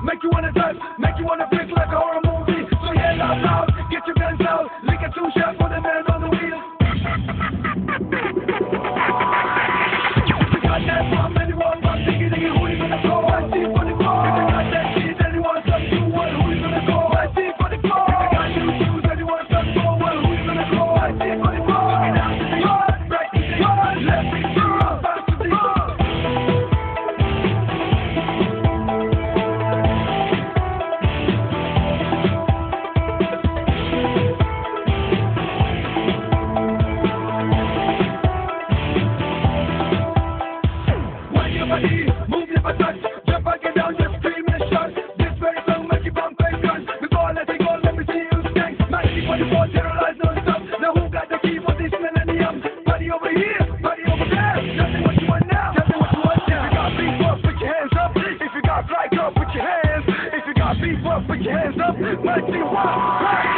make you wanna dance, make you wanna feel like a horror movie. So yell out loud, get your guns out, lick a two-shot for the man on the wheel. If you got that bomb, anyone want diggy diggy, who you gonna go? I see for the floor. If you got that shit, anyone stop you one, who you gonna go? I see for the floor. If you got new shoes, anyone stop you one, who you gonna go? I see for the floor. Get out to the yard, right to the yard, left to the yard, back to the yard. Move your butt, jump back and down, just scream and shout. This very song make you bump and gun. Before I let it go, let me see you stank. 1944, terrorize non-stop. Now who got the key for this millennium? Party over here, party over there. Tell me what you want now, tell me what you want now. If you got beef up, put your hands up. If you got flag up, put your hands. If you got beef up, put your hands up. 1941, right?